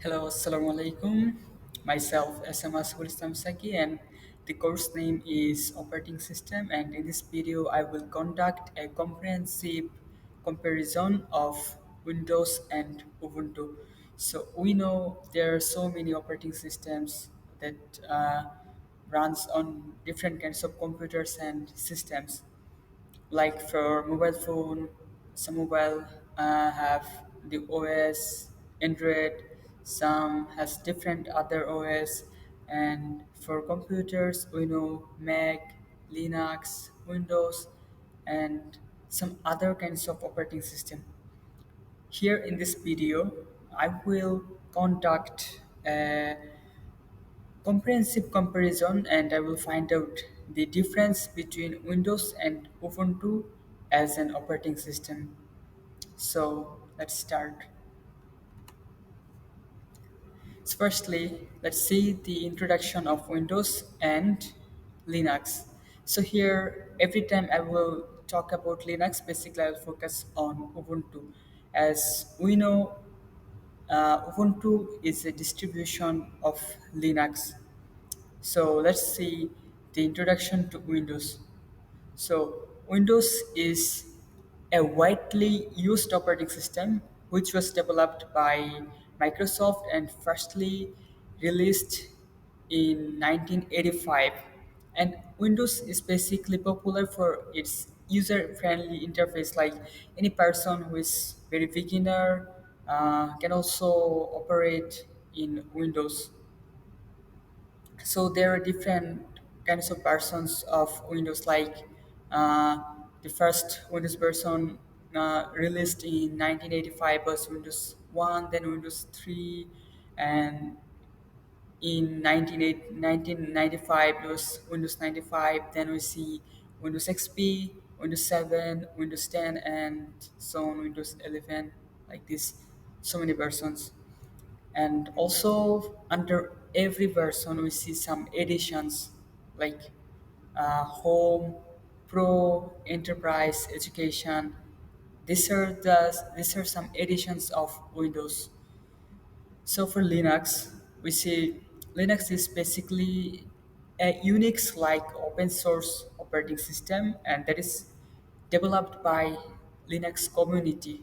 Hello, assalamu alaikum. Myself, SMS SAKY, and the course name is Operating System. And in this video, I will conduct a comprehensive comparison of Windows and Ubuntu. So we know there are so many operating systems that runs on different kinds of computers and systems, like for mobile phone, some mobile have the OS Android, some has different other OS, and for computers we know Mac, Linux, Windows, and some other kinds of operating system. Here in this video I will conduct a comprehensive comparison and I will find out the difference between Windows and Ubuntu as an operating system. So let's start. So firstly, let's see the introduction of Windows and Linux. So here, every time I will talk about Linux, basically I'll focus on Ubuntu. As we know, Ubuntu is a distribution of Linux. So let's see the introduction to Windows. So Windows is a widely used operating system which was developed by Microsoft and firstly released in 1985. And Windows is basically popular for its user-friendly interface. Like any person who is very beginner can also operate in Windows. So there are different kinds of versions of Windows, like uh, the first Windows version released in 1985 was Windows 1, then Windows 3, and in 1995 it was Windows 95. Then we see Windows XP, Windows 7, Windows 10, and so on, Windows 11, like this, so many versions. And also under every version we see some editions, like home, pro, enterprise, education. These are some editions of Windows. So for Linux, we see Linux is basically a Unix like open source operating system, and that is developed by Linux community.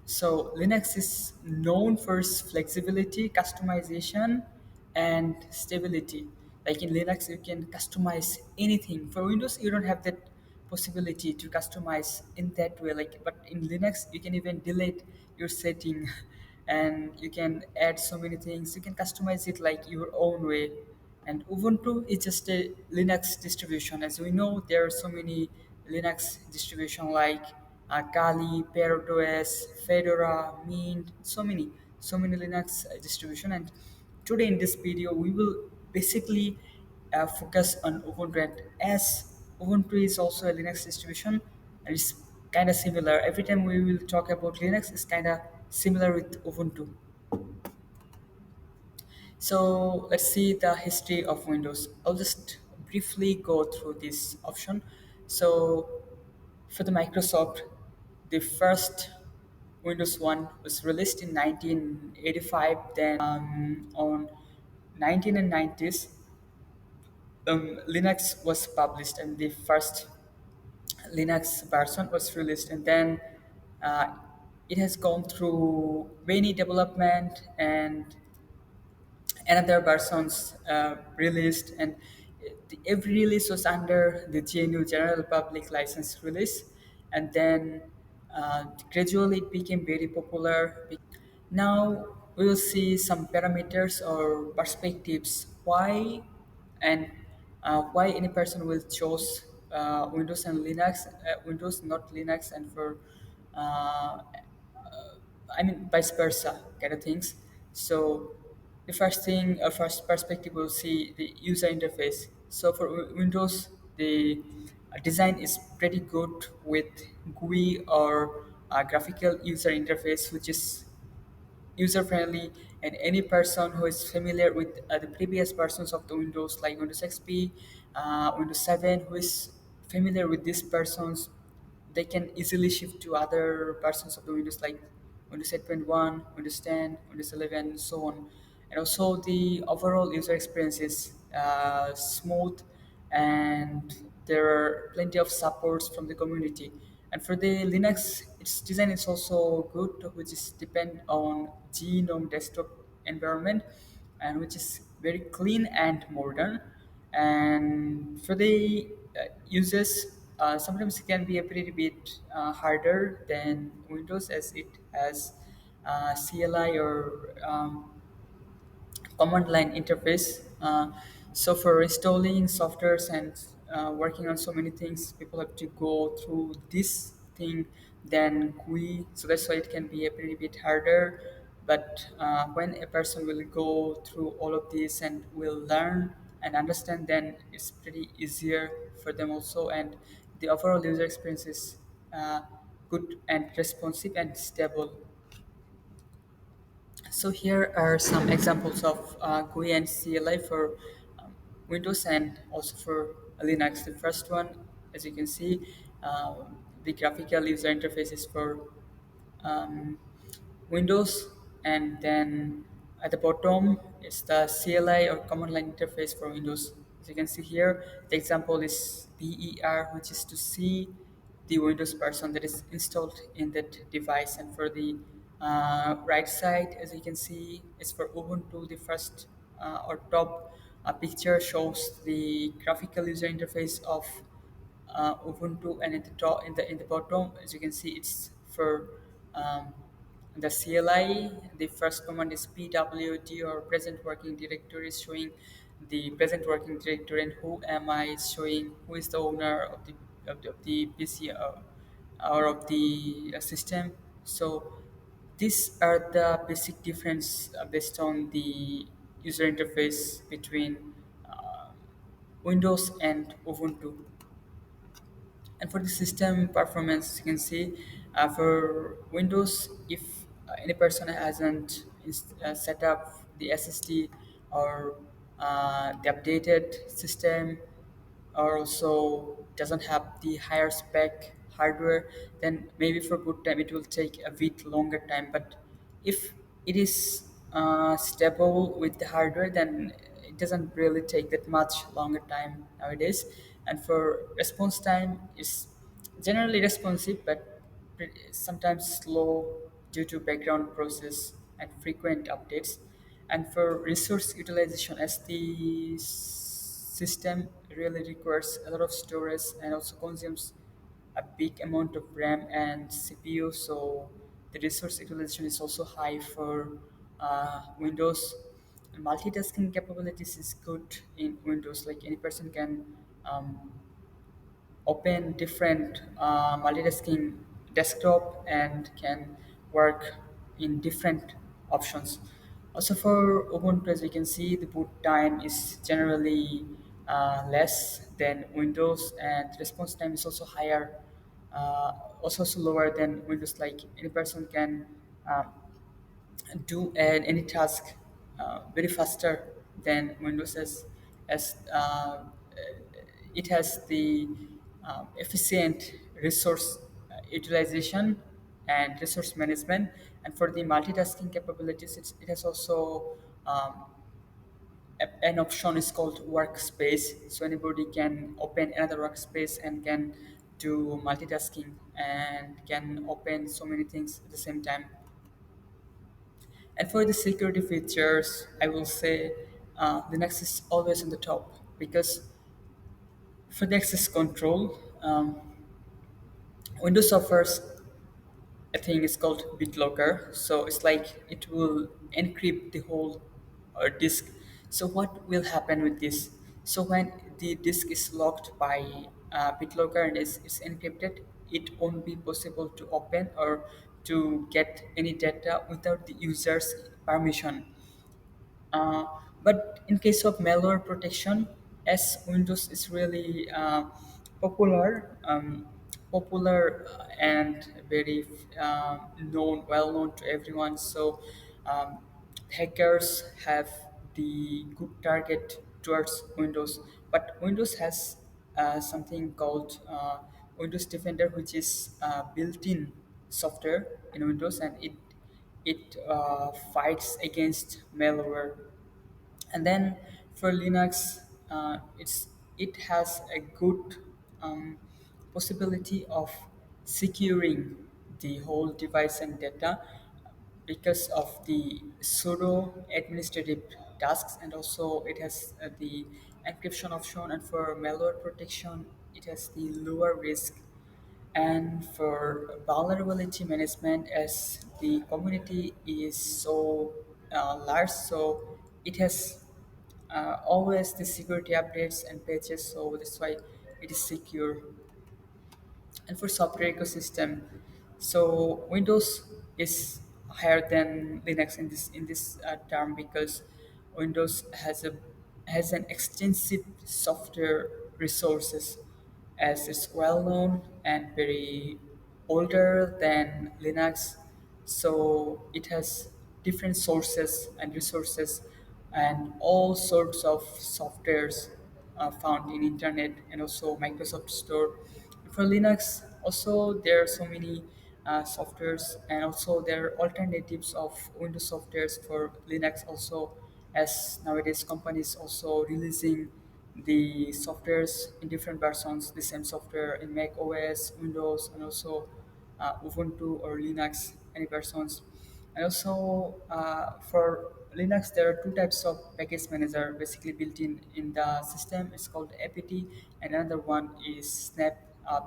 So Linux is known for its flexibility, customization, and stability. Like in Linux, you can customize anything. For Windows, you don't have that possibility to customize in that way. Like, but in Linux, you can even delete your setting, and you can add so many things. You can customize it like your own way. And Ubuntu is just a Linux distribution. As we know, there are so many Linux distribution like Kali, ParrotOS, Fedora, Mint, so many Linux distribution. And today in this video, we will basically focus on Ubuntu. And as Ubuntu is also a Linux distribution, and it's kind of similar. Every time we will talk about Linux, it's kind of similar with Ubuntu. So let's see the history of Windows. I'll just briefly go through this option. So for the Microsoft, the first Windows 1 was released in 1985. Then on 1990s, Linux was published, and the first Linux version was released. And then uh, it has gone through many development and another versions released, and every release was under the GNU General Public License release, and then gradually it became very popular. Now we will see some parameters or perspectives and why any person will choose Windows and Linux, Windows not Linux, and for uh, I mean, vice versa kind of things. So the first thing, first perspective, we'll see the user interface. So for Windows, the design is pretty good with GUI or graphical user interface, which is user friendly, and any person who is familiar with the previous versions of the Windows, like Windows XP, Windows 7, who is familiar with these persons, they can easily shift to other versions of the Windows, like Windows 8.1, Windows 10, Windows 11, and so on. And also the overall user experience is smooth, and there are plenty of supports from the community. And for the Linux, its design is also good, which is depend on GNOME desktop environment, and which is very clean and modern. And for the users, sometimes it can be a pretty bit harder than Windows, as it has CLI or command line interface. So for installing softwares and working on so many things, people have to go through this thing than GUI. So that's why it can be a pretty bit harder. But when a person will go through all of this and will learn and understand, then it's pretty easier for them also. And the overall user experience is good and responsive and stable. So here are some examples of GUI and CLI for Windows and also for Linux. The first one, as you can see, the graphical user interface is for um, Windows, and then at the bottom is the CLI or command line interface for Windows. As you can see here, the example is BER, which is to see the Windows version that is installed in that device. And for the right side, as you can see, is for Ubuntu. The first or top picture shows the graphical user interface of Ubuntu, and in the top, in the bottom, as you can see, it's for um, the CLI. The first command is pwd or present working directory, is showing the present working directory, and who am I is showing who is the owner of the PC or of the system. So these are the basic difference based on the user interface between uh, Windows and Ubuntu. And for the system performance, you can see for Windows, if any person hasn't set up the SSD or the updated system, or also doesn't have the higher spec hardware, then maybe for good time it will take a bit longer time. But if it is stable with the hardware, then it doesn't really take that much longer time nowadays. And for response time is generally responsive, but sometimes slow due to background process and frequent updates. And for resource utilization, as the system really requires a lot of storage and also consumes a big amount of RAM and CPU, so the resource utilization is also high for Windows. And multitasking capabilities is good in Windows, like any person can open different multitasking desktop and can work in different options. Also for Ubuntu, as we can see, the boot time is generally less than Windows, and response time is also higher, also lower than Windows. Like any person can do any task very faster than Windows, as it has the efficient resource utilization and resource management. And for the multitasking capabilities, it has also an option is called workspace, so anybody can open another workspace and can do multitasking and can open so many things at the same time. And for the security features, I will say Linux is always on the top, because for the access control, Windows offers a thing is called BitLocker. So it's like it will encrypt the whole disk. So what will happen with this? So when the disk is locked by BitLocker and is encrypted, it won't be possible to open or to get any data without the user's permission. But in case of malware protection, as Windows is really popular and very well known to everyone, so um, hackers have the good target towards Windows. But Windows has something called Windows Defender, which is built-in software in Windows, and it it fights against malware. And then for Linux, it has a good possibility of securing the whole device and data because of the pseudo administrative tasks, and also it has the encryption option, and for malware protection it has the lower risk. And for vulnerability management, as the community is so large, so it has always the security updates and patches, so that's why it is secure. And for software ecosystem, so Windows is higher than Linux in this term, because Windows has an extensive software resources, as it's well known and very older than Linux. So it has different sources and resources and all sorts of softwares found in internet, and also Microsoft Store. For Linux, also there are so many softwares, and also there are alternatives of Windows softwares for Linux also, as nowadays companies also releasing the softwares in different versions, the same software in Mac OS, Windows, and also Ubuntu or Linux, any versions. And also for Linux, there are two types of package manager basically built in the system. It's called apt, and another one is Snap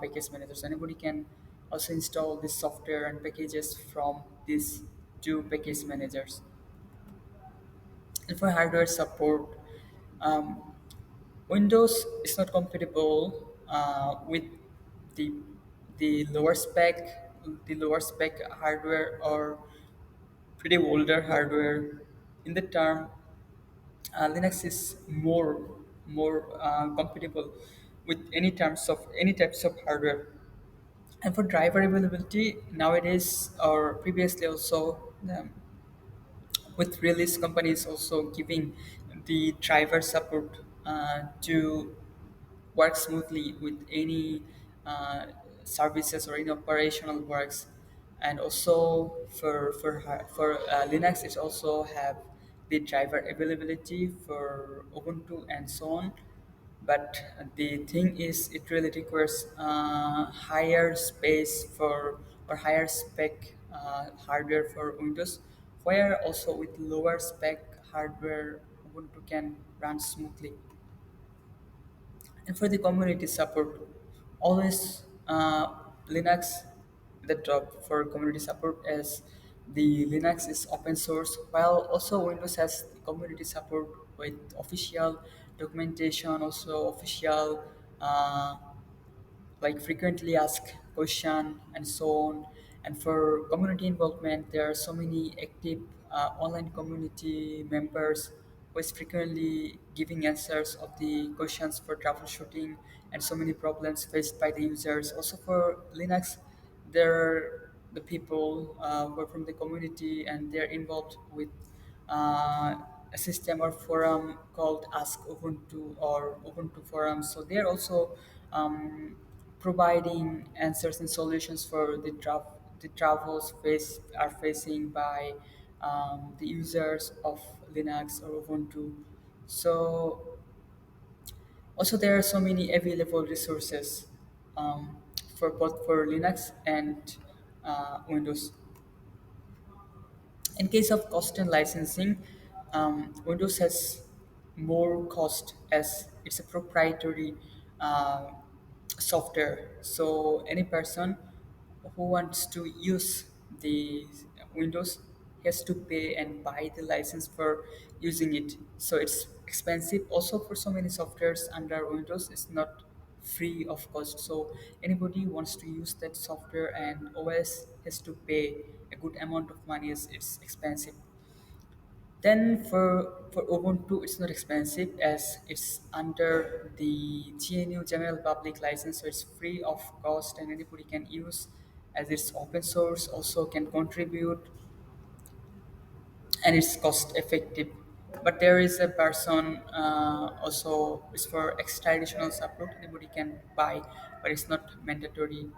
package manager. So anybody can also install this software and packages from these two package managers. And for hardware support, um, Windows is not compatible with the the lower spec hardware, or pretty older hardware. In the term, Linux is more compatible with any types of hardware. And for driver availability, nowadays or previously also, with release companies also giving the driver support to work smoothly with any uh, services or any operational works. And also for Linux, it also have the driver availability for Ubuntu and so on. But the thing is, it really requires higher space for, or higher spec hardware for Windows, where also with lower spec hardware Ubuntu can run smoothly. And for the community support, always Linux the top for community support, as the Linux is open source, while also Windows has the community support with official documentation, also official like frequently asked question and so on. And for community involvement, there are so many active online community members who is frequently giving answers of the questions for troubleshooting and so many problems faced by the users. Also for Linux, there are the people who are from the community, and they're involved with a system or forum called Ask Ubuntu or Ubuntu Forum. So they're also providing answers and solutions for the troubles are facing by the users of Linux or Ubuntu. So also there are so many available resources for both for Linux and Windows. In case of cost and licensing, Windows has more cost as it's a proprietary uh, software. So any person who wants to use the Windows has to pay and buy the license for using it. So it's expensive. Also for so many softwares under Windows, it's not free of cost. So anybody who wants to use that software and OS has to pay a good amount of money, as it's expensive. Then for Ubuntu, it's not expensive, as it's under the GNU General Public License, so it's free of cost and anybody can use, as it's open source, also can contribute, and it's cost effective. But there is a person also is for extra additional support, anybody can buy, but it's not mandatory.